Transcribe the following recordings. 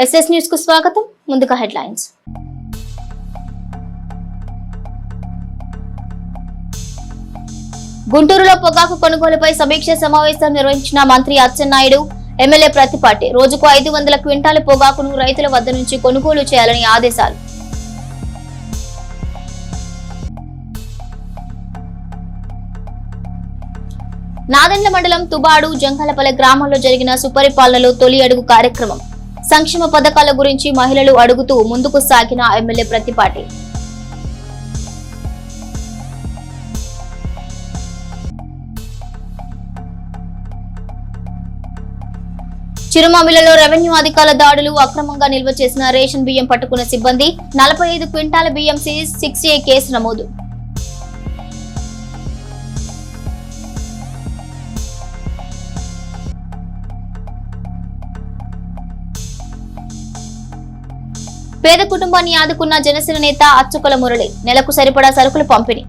SS news కు స్వాగతం. ముందుగా హెడ్లైన్స్. గుంటూరులో పొగాకు కొనుగోలుపై సమీక్ష సమావేశం నిర్వహించిన మంత్రి అచ్చెన్నాయుడు, ఎమ్మెల్యే ప్రత్తిపాటి. రోజుకు 500 క్వింటాల పొగాకును రైతుల వద్ద నుంచి కొనుగోలు చేయాలని ఆదేశాలు. నాదెండ్ల మండలం తుబాడు, జంగలపల్లె గ్రామాల్లో జరిగిన సుపరిపాలనలో తొలి అడుగు కార్యక్రమం. సంక్షేమ పథకాల గురించి మహిళలు అడుగుతూ ముందుకు సాగిన ఎమ్మెల్యే ప్రత్తిపాటి. చిరుమామిలలో రెవెన్యూ అధికారుల దాడులు. అక్రమంగా నిల్వ చేసిన రేషన్ బియ్యం పట్టుకున్న సిబ్బంది. 45 క్వింటాల బియ్యం సీజ్. 6A కేసు నమోదు. పేద కుటుంబాన్ని ఆదుకున్న జనసేన నేత అచ్చుకుల మురళి. నెలకు సరిపడా సరుకులు పంపిణీ.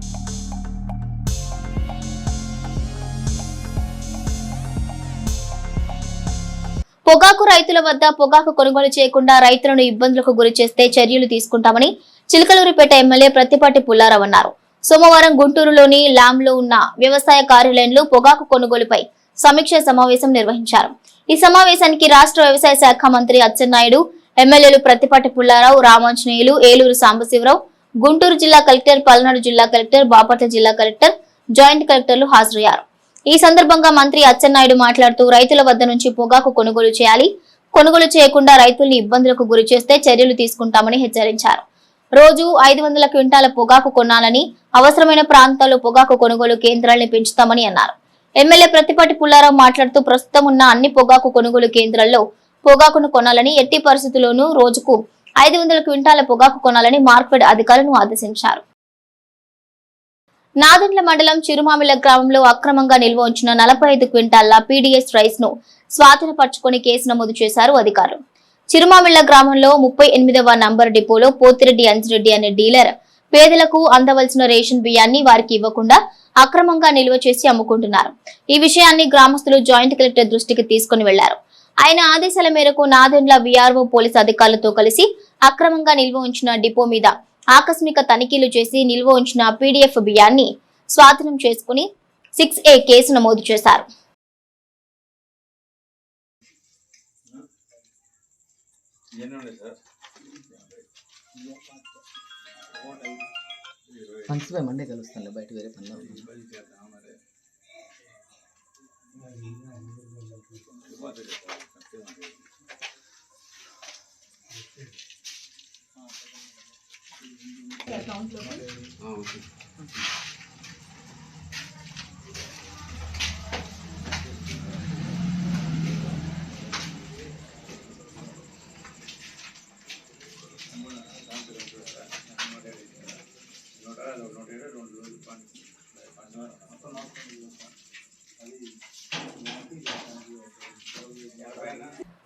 పొగాకు రైతుల వద్ద పొగాకు కొనుగోలు చేయకుండా రైతులను ఇబ్బందులకు గురి చేస్తే చర్యలు తీసుకుంటామని చిలకలూరిపేట ఎమ్మెల్యే ప్రత్తిపాటి పుల్లారావు అన్నారు. సోమవారం గుంటూరులోని ల్యాంలో ఉన్న వ్యవసాయ కార్యాలయంలో పొగాకు కొనుగోలుపై సమీక్ష సమావేశం నిర్వహించారు. ఈ సమావేశానికి రాష్ట్ర వ్యవసాయ శాఖ మంత్రి అచ్చెన్నాయుడు, ఎమ్మెల్యేలు ప్రత్తిపాటి పుల్లారావు, రామాంజనేయులు, ఏలూరు సాంబశివరావు, గుంటూరు జిల్లా కలెక్టర్, పల్నాడు జిల్లా కలెక్టర్, బాపట్ల జిల్లా కలెక్టర్, జాయింట్ కలెక్టర్లు హాజరయ్యారు. ఈ సందర్భంగా మంత్రి అచ్చెన్నాయుడు మాట్లాడుతూ రైతుల వద్ద నుంచి పొగాకు కొనుగోలు చేయాలి. కొనుగోలు చేయకుండా రైతుల్ని ఇబ్బందులకు గురి చేస్తే చర్యలు తీసుకుంటామని హెచ్చరించారు. రోజు 500 క్వింటాల పొగాకు కొనాలని, అవసరమైన ప్రాంతాల్లో పొగాకు కొనుగోలు కేంద్రాలను పెంచుతామని అన్నారు. ఎమ్మెల్యే ప్రత్తిపాటి పుల్లారావు మాట్లాడుతూ ప్రస్తుతం ఉన్న అన్ని పొగాకు కొనుగోలు కేంద్రాల్లో పొగాకును కొనాలని, ఎట్టి పరిస్థితుల్లోనూ రోజుకు 500 క్వింటాల పొగాకు కొనాలని మార్కెట్ అధికారులను ఆదేశించారు. నాదెండ్ల మండలం చిరుమామిల గ్రామంలో అక్రమంగా నిల్వ ఉంచిన 45 క్వింటాల PDS రైస్ ను స్వాధీనపర్చుకుని కేసు నమోదు చేశారు అధికారులు. చిరుమామిళ్ల గ్రామంలో 38వ నంబర్ డిపోలో పోతిరెడ్డి అంజిరెడ్డి అనే డీలర్ పేదలకు అందవలసిన రేషన్ బియ్యాన్ని వారికి ఇవ్వకుండా అక్రమంగా నిల్వ చేసి అమ్ముకుంటున్నారు. ఈ విషయాన్ని గ్రామస్తులు జాయింట్ కలెక్టర్ దృష్టికి తీసుకుని వెళ్లారు. ఆయన ఆదేశాల మేరకు నాదెండ్ల VRO పోలీసు అధికారులతో కలిసి అక్రమంగా నిల్వ ఉంచిన డిపో మీద ఆకస్మిక తనిఖీలు చేసి నిల్వ ఉంచిన PDF బియ్యాన్ని స్వాధీనం చేసుకుని 6A కేసు నమోదు చేశారు.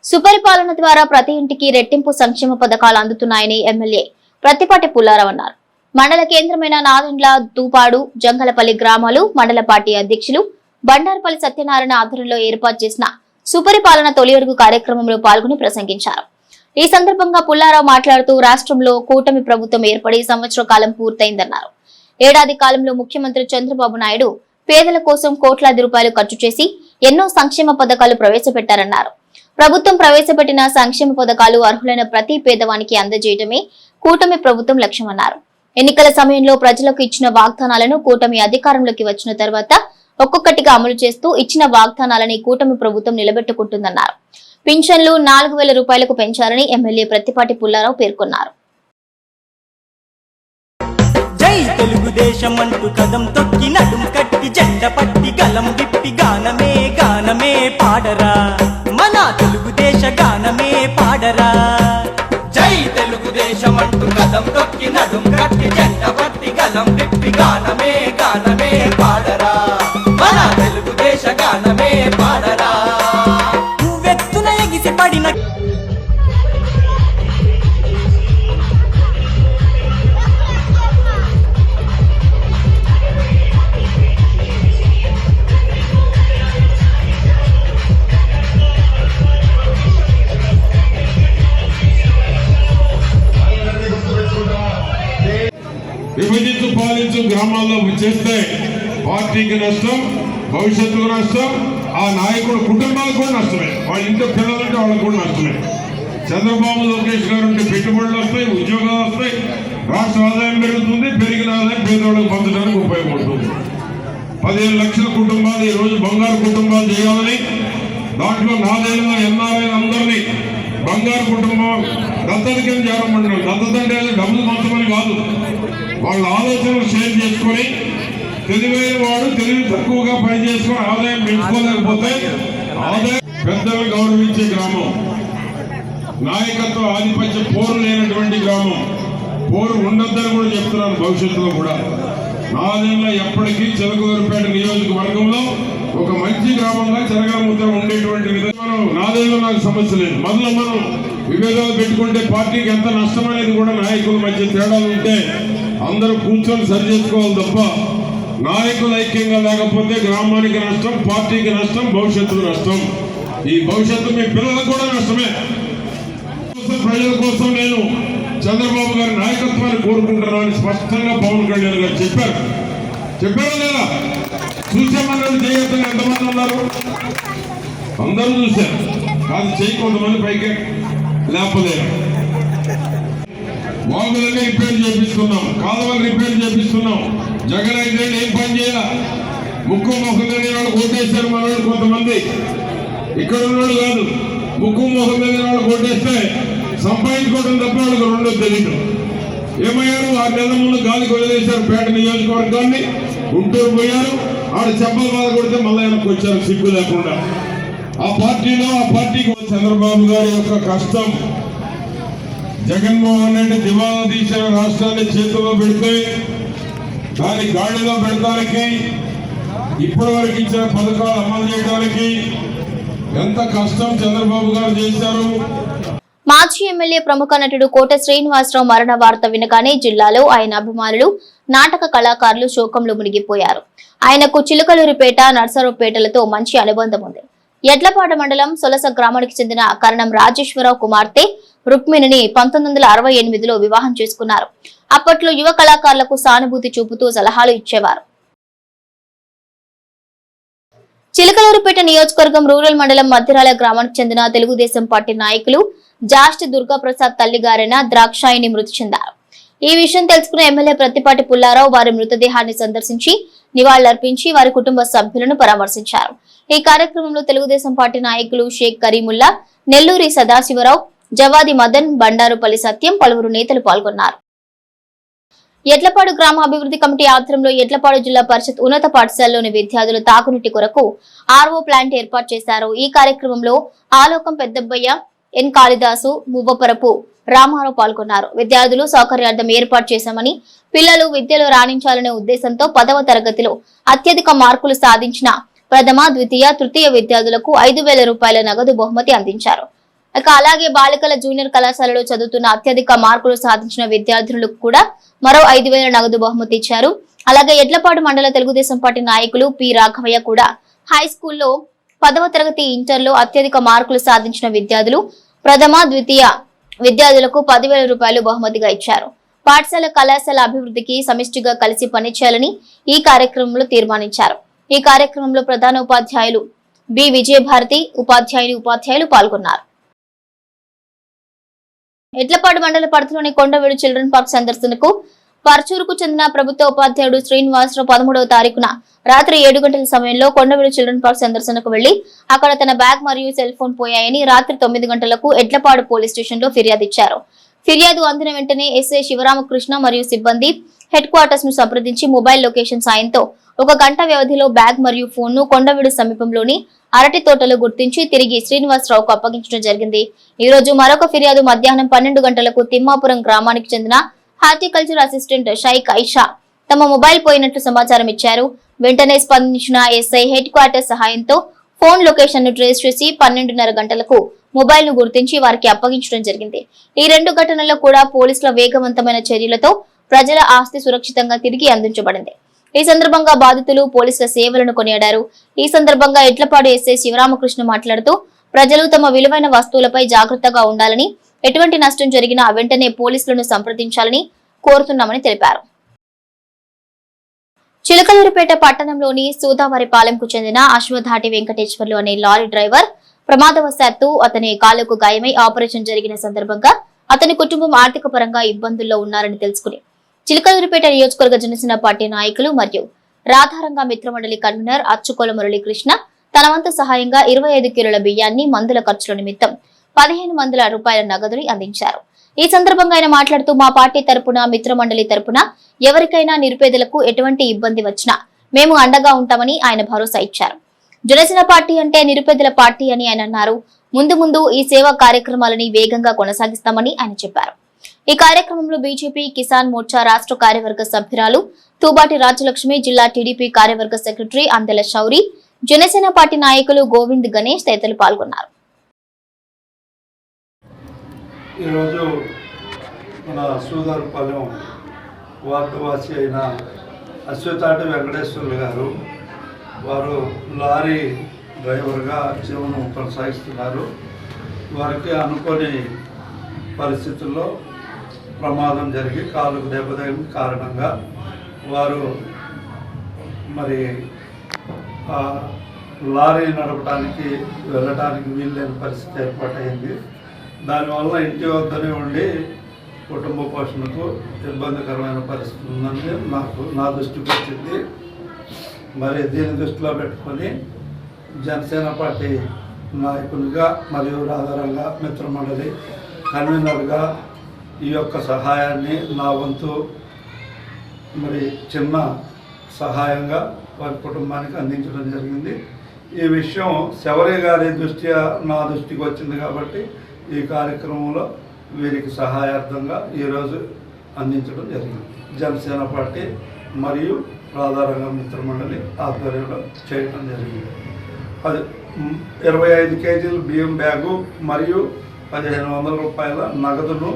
సుపరిపాలన ద్వారా ప్రతి ఇంటికి రెట్టింపు సంక్షేమ పథకాలు అందుతున్నాయని ఎమ్మెల్యే ప్రత్తిపాటి పుల్లారావు అన్నారు. మండల కేంద్రమైన నాదెండ్ల, దూపాడు, జంగలపల్లి గ్రామాలు మండల పార్టీ అధ్యక్షులు బండారుపల్లి సత్యనారాయణ ఆధ్వర్యంలో ఏర్పాటు చేసిన సుపరిపాలన తొలి అడుగు కార్యక్రమంలో పాల్గొని ప్రసంగించారు. ఈ సందర్భంగా పుల్లారావు మాట్లాడుతూ రాష్ట్రంలో కూటమి ప్రభుత్వం ఏర్పడి సంవత్సర కాలం పూర్తయిందన్నారు. ఏడాది కాలంలో ముఖ్యమంత్రి చంద్రబాబు నాయుడు పేదల కోసం కోట్లాది రూపాయలు ఖర్చు చేసి ఎన్నో సంక్షేమ పథకాలు ప్రవేశపెట్టారన్నారు. ప్రభుత్వం ప్రవేశపెట్టిన సంక్షేమ పథకాలు అర్హులైన ప్రతి పేదవానికి అందజేయడమే కూటమి ప్రభుత్వం లక్ష్యమన్నారు. ఎన్నికల సమయంలో ప్రజలకు ఇచ్చిన వాగ్దానాలను కూటమి అధికారంలోకి వచ్చిన తర్వాత ఒక్కొక్కటిగా అమలు చేస్తూ ఇచ్చిన వాగ్దానాలని కూటమి ప్రభుత్వం నిలబెట్టుకుంటుందన్నారు. పింఛన్లు 4000 రూపాయలకు పెంచారని ఎమ్మెల్యే ప్రత్తిపాటి పుల్లారావు పేర్కొన్నారు. జై తెలుగుదేశం అంటూ కదం తొక్కి నడుం కట్టి జెండ పట్టి గలం విప్పి గానమే గానమే పాడరా, మన తెలుగుదేశ గానమే పాడరా. జై తెలుగుదేశం అంటూ కదం తొక్కి నడుం కట్టి జెండ పట్టి గలం విప్పి గానమే గానమే పాడరా, మన తెలుగుదేశ గానమే పాడరా. నువ్వెత్తున ఎగిసి పడిన విభజించు పాలించు గ్రామాల్లో చేస్తే పార్టీకి నష్టం, భవిష్యత్తుకు నష్టం, ఆ నాయకుడు కుటుంబాలకు కూడా నష్టమే, వాళ్ళ ఇంట్లో పిల్లలంటే వాళ్ళకు కూడా నష్టమే. చంద్రబాబు లోకేష్ గారు ఉంటే పెట్టుబడులు వస్తాయి, ఉద్యోగాలు వస్తాయి, రాష్ట్ర ఆదాయం పెరుగుతుంది, పెరిగిన ఆదాయం పేదవాళ్ళకు పంచడానికి ఉపయోగపడుతుంది. 15 లక్షల కుటుంబాలు ఈ రోజు బంగారు కుటుంబాలు చేయాలని, దాంట్లో నాదేళ్ళ ఎన్ఆర్ఐ అందరినీ బంగారు కుటుంబం దత్తత కింద చేరమంటున్నారు. దత్తత అంటే డబ్బులు పంచమని కాదు, వాళ్ళ ఆలోచనలు షేర్ చేసుకొని తెలివైన వాడు తెలివి తక్కువగా పని చేసుకొని ఆదాయం పెంచుకోలేకపోతే ఆదాయం పెద్దలు గౌరవించే గ్రామం, నాయకత్వ ఆధిపత్య పోరు లేనటువంటి గ్రామం, పోరు ఉండొద్దని కూడా చెప్తున్నాను. భవిష్యత్తులో కూడా నాదేళ్ళ ఎప్పటికీ చిలకలూరిపేట నియోజకవర్గంలో ఒక మంచి గ్రామంగా చెరగలముద్ర ఉండేటువంటి విధంగా నాదేళ్ళ నాకు సమస్య లేదు. మొదలు మనం విభేదాలు పెట్టుకుంటే పార్టీకి ఎంత నష్టం అనేది కూడా నాయకుల మధ్య తేడాలు ఉంటే అందరూ కూర్చొని సరి చేసుకోవాలి తప్ప నాయకులు ఐక్యంగా లేకపోతే గ్రామానికి నష్టం, పార్టీకి నష్టం, భవిష్యత్తుకు నష్టం. ఈ భవిష్యత్తు మీ పిల్లలకు కూడా నష్టమే. ప్రజల కోసం నేను చంద్రబాబు గారి నాయకత్వాన్ని కోరుకుంటున్నానని స్పష్టంగా పవన్ కళ్యాణ్ గారు చెప్పారా లేదా? చూసామన్నాడు చేయొద్దని ఎంతమంది ఉన్నారు? అందరూ చూశారు. కాదు చేయి కొంతమంది పైకి లేపలేరు. వాగులన్నీ రిపేర్ చేపిస్తున్నాం, కాలువలు రిపేర్ చేపిస్తున్నాం. జగన్ అయితే ఏం పని చేయాల? ముక్కు మొహం తెలియని వాళ్ళు కొట్టేశారు మనవాళ్ళు కొంతమంది. ఇక్కడ ఉన్నాడు కాదు, ముక్కు మొహం తెలియని వాళ్ళు కొట్టేస్తే సంపాదించుకోవడం తప్ప వాళ్ళకి రెండో తెలియదు. ఏమయ్యారు? 6 నెలల ముందు గాలికి వదిలేశారు పేట నియోజకవర్గాన్ని, గుంటూరు పోయారు. ఆడ చెప్పల బాధ కొడితే మళ్ళీ వెనక్కి వచ్చారు సిగ్గు లేకుండా. ఆ పార్టీకి చంద్రబాబు గారి యొక్క కష్టం, జగన్మోహన్ రెడ్డి దివాలా తీసిన రాష్ట్రాన్ని చేతిలో పెడితే దాని గాడిలో పెడతానికి, ఇప్పటి వరకు ఇచ్చిన పథకాలు అమలు చేయడానికి ఎంత కష్టం చంద్రబాబు గారు చేశారు. మాజీ ఎమ్మెల్యే ప్రముఖ నటుడు కోట శ్రీనివాసరావు మరణ వార్త వినగానే జిల్లాలో ఆయన అభిమానులు, నాటక కళాకారులు శోకంలో మునిగిపోయారు. ఆయనకు చిలుకలూరిపేట, నర్సరావుపేటలతో మంచి అనుబంధం ఉంది. ఎడ్లపాట మండలం సొలస గ్రామానికి చెందిన కరణం రాజేశ్వరరావు కుమార్తె రుక్మిణిని 1968లో వివాహం చేసుకున్నారు. అప్పట్లో యువ కళాకారులకు సానుభూతి చూపుతూ సలహాలు ఇచ్చేవారు. చిలకలూరిపేట నియోజకవర్గం రూరల్ మండలం మధ్యరాల గ్రామానికి చెందిన తెలుగుదేశం పార్టీ నాయకులు జాస్టి దుర్గాప్రసాద్ తల్లిగారైన ద్రాక్షాయిని మృతి చెందారు. ఈ విషయం తెలుసుకున్న ఎమ్మెల్యే ప్రత్తిపాటి పుల్లారావు వారి మృతదేహాన్ని సందర్శించి నివాళులర్పించి వారి కుటుంబ సభ్యులను పరామర్శించారు. ఈ కార్యక్రమంలో తెలుగుదేశం పార్టీ నాయకులు షేక్ కరీముల్లా, నెల్లూరి సదాశివరావు, జవాది మదన్, బండారుపల్లి సత్యం, పలువురు నేతలు పాల్గొన్నారు. ఎడ్లపాడు గ్రామ అభివృద్ధి కమిటీ ఆధ్వర్యంలో ఎడ్లపాడు జిల్లా పరిషత్ ఉన్నత పాఠశాలలోని విద్యార్థులు తాగునీటి కొరకు ఆర్ఓ ప్లాంట్ ఏర్పాటు చేశారు. ఈ కార్యక్రమంలో ఆలోకం పెద్దబ్బయ్య, ఎన్ కాళిదాసు, మువ్వపరపు రామారావు పాల్గొన్నారు. విద్యార్థులు సౌకర్యార్థం ఏర్పాటు చేశామని, పిల్లలు విద్యలో రాణించాలనే ఉద్దేశంతో 10వ తరగతిలో అత్యధిక మార్కులు సాధించిన ప్రథమ, ద్వితీయ, తృతీయ విద్యార్థులకు 5,000 రూపాయల నగదు బహుమతి అందించారు. అలాగే బాలికల జూనియర్ కళాశాలలో చదువుతున్న అత్యధిక మార్కులు సాధించిన విద్యార్థులకు కూడా మరో 5,000 నగదు బహుమతి ఇచ్చారు. అలాగే ఎడ్లపాడు మండల తెలుగుదేశం పార్టీ నాయకులు పి రాఘవయ్య కూడా హై స్కూల్లో 10వ తరగతి, ఇంటర్లో అత్యధిక మార్కులు సాధించిన విద్యార్థులు ప్రథమ, ద్వితీయ విద్యార్థులకు 10,000 రూపాయలు బహుమతిగా ఇచ్చారు. పాఠశాల కళాశాల అభివృద్ధికి సమిష్టిగా కలిసి పనిచేయాలని ఈ కార్యక్రమంలో తీర్మానించారు. ఈ కార్యక్రమంలో ప్రధాన ఉపాధ్యాయులు బి విజయభారతి, ఉపాధ్యాయులు పాల్గొన్నారు. ఎడ్లపాడు మండల పరిధిలోని కొండవీడు చిల్డ్రన్ పార్క్ సందర్శనకు పర్చూరుకు చెందిన ప్రభుత్వ ఉపాధ్యాయుడు శ్రీనివాసరావు 13వ తారీఖున రాత్రి 7 గంటల సమయంలో కొండవీడు చిల్డ్రన్ పార్క్ సందర్శనకు వెళ్లి అక్కడ తన బ్యాగ్ మరియు సెల్ ఫోన్ పోయాయని రాత్రి 9 గంటలకు ఎడ్లపాడు పోలీస్ స్టేషన్ లో ఫిర్యాదు ఇచ్చారు. ఫిర్యాదు అందిన వెంటనే ఎస్ఐ శివరామకృష్ణ మరియు సిబ్బంది హెడ్ క్వార్టర్స్ ను సంప్రదించి మొబైల్ లొకేషన్ సాయంతో 1 గంట వ్యవధిలో బ్యాగ్ మరియు ఫోన్ ను కొండవీడు సమీపంలోని అరటి తోటలో గుర్తించి తిరిగి శ్రీనివాసరావుకు అప్పగించడం జరిగింది. ఈ రోజు మరొక ఫిర్యాదు మధ్యాహ్నం 12 గంటలకు తిమ్మాపురం గ్రామానికి చెందిన హార్టికల్చర్ అసిస్టెంట్ షైక్ ఐషా తమ మొబైల్ పోయినట్లు సమాచారం ఇచ్చారు. వెంటనే స్పందించిన ఎస్ఐ హెడ్ క్వార్టర్ సహాయంతో ఫోన్ లొకేషన్ ను ట్రేస్ చేసి 12:30 గంటలకు మొబైల్ ను గుర్తించి వారికి అప్పగించడం జరిగింది. ఈ 2 ఘటనల్లో కూడా పోలీసుల వేగవంతమైన చర్యలతో ప్రజల ఆస్తి సురక్షితంగా తిరిగి అందించబడింది. ఈ సందర్భంగా బాధితులు పోలీసుల సేవలను కొనియాడారు. ఈ సందర్భంగా ఎడ్లపాడు ఎస్ఐ శివరామకృష్ణ మాట్లాడుతూ ప్రజలు తమ విలువైన వస్తువులపై జాగ్రత్తగా ఉండాలని, ఎటువంటి నష్టం జరిగినా వెంటనే పోలీసులను సంప్రదించాలని కోరుతున్నామని తెలిపారు. చిలకలూరిపేట పట్టణంలోని సూదావరిపాలెంకు చెందిన అశ్వధాటి వెంకటేశ్వర్లు అనే లారీ డ్రైవర్ ప్రమాదవశాత్తు అతని కాలుకు గాయమై ఆపరేషన్ జరిగిన సందర్భంగా అతని కుటుంబం ఆర్థిక పరంగా ఇబ్బందుల్లో ఉన్నారని తెలుసుకుని చిలకలూరిపేట నియోజకవర్గ జనసేన పార్టీ నాయకులు మరియు రాధారంగ మిత్రమండలి కన్వీనర్ అచ్చుకోల మురళీకృష్ణ తన వంతు సహాయంగా 25 కిలోల బియ్యాన్ని మందుల ఖర్చుల నిమిత్తం 15,000 రూపాయల నగదుని అందించారు. ఈ సందర్భంగా ఆయన మాట్లాడుతూ మా పార్టీ తరపున మిత్రమండలి తరపున ఎవరికైనా నిరుపేదలకు ఎటువంటి ఇబ్బంది వచ్చినా మేము అండగా ఉంటామని ఆయన భరోసా ఇచ్చారు. జనసేన పార్టీ అంటే నిరుపేదల పార్టీ అని ఆయన అన్నారు. ముందు ముందు ఈ సేవా కార్యక్రమాలని వేగంగా కొనసాగిస్తామని ఆయన చెప్పారు. ఈ కార్యక్రమంలో బీజేపీ కిసాన్ మోర్చా రాష్ట్ర కార్యవర్గ సభ్యురాలు తూబాటి రాజలక్ష్మి, జిల్లా టీడీపీ కార్యవర్గ సెక్రటరీ అందెల శౌరి, జనసేన పార్టీ నాయకులు గోవింద్, గణేష్ తదితరులు పాల్గొన్నారు. ఈరోజు మన సూదారుపాలెం వార్డువాసి అయిన అశ్వతాటి వెంకటేశ్వర్లు గారు వారు లారీ డ్రైవర్గా జీవనం కొనసాగిస్తున్నారు. వారికి అనుకోని పరిస్థితుల్లో ప్రమాదం జరిగి కాలుకు దెబ్బతగిన కారణంగా వారు మరి లారీ నడపడానికి వెళ్ళడానికి వీల్లేని పరిస్థితి ఏర్పాటైంది. దానివల్ల ఇంటి వద్దనే ఉండి కుటుంబ పోషణకు ఇబ్బందికరమైన పరిస్థితి ఉందని నా దృష్టికి వచ్చింది. మరి దీన్ని దృష్టిలో పెట్టుకొని జనసేన పార్టీ నాయకునిగా మరియు రాధారంగ మిత్రమండలి కన్వీనర్గా ఈ యొక్క సహాయాన్ని నా వంతు మరి చిన్న సహాయంగా వారి కుటుంబానికి అందించడం జరిగింది. ఈ విషయం శౌర్య గారి దృష్ట్యా నా దృష్టికి వచ్చింది కాబట్టి ఈ కార్యక్రమంలో వీరికి సహాయార్థంగా ఈరోజు అందించడం జరిగింది. జనసేన పార్టీ మరియు రాధారంగ మిత్రమండలి ఆధ్వర్యంలో చేయడం జరిగింది. అది 25 కేజీల బియ్యం బ్యాగు మరియు 1,500 రూపాయల నగదును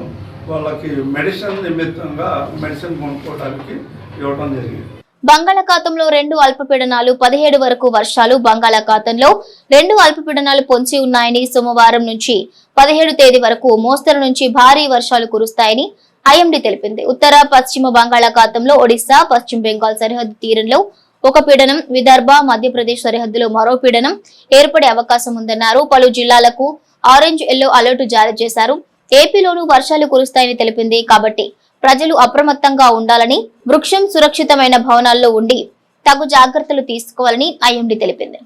వాళ్ళకి మెడిసిన్ నిమిత్తంగా మెడిసిన్ కొనుక్కోవడానికి ఇవ్వడం జరిగింది. బంగాళాఖాతంలో 2 అల్పపీడనాలు 17 వరకు వర్షాలు బంగాళాఖాతంలో 2 అల్పపీడనాలు పొంచి ఉన్నాయని సోమవారం నుంచి 17 తేదీ వరకు మోస్తరు నుంచి భారీ వర్షాలు కురుస్తాయని ఐఎండీ తెలిపింది. ఉత్తర పశ్చిమ బంగాళాఖాతంలో ఒడిశా, పశ్చిమ బెంగాల్ సరిహద్దు తీరంలో ఒక పీడనం, విదర్భ, మధ్యప్రదేశ్ సరిహద్దులో మరో పీడనం ఏర్పడే అవకాశం ఉందన్నారు. పలు జిల్లాలకు ఆరెంజ్, ఎల్లో అలర్ట్ జారీ చేశారు. ఏపీలోనూ వర్షాలు కురుస్తాయని తెలిపింది. కాబట్టి ప్రజలు అప్రమత్తంగా ఉండాలని, వృక్షం సురక్షితమైన భవనాల్లో ఉండి తగు జాగ్రత్తలు తీసుకోవాలని ఐఎండీ తెలిపింది.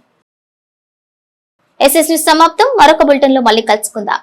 ఎస్ఎస్ న్యూస్ సమాప్తం. మరొక బులెటిన్ లో మళ్ళీ కలుసుకుందాం.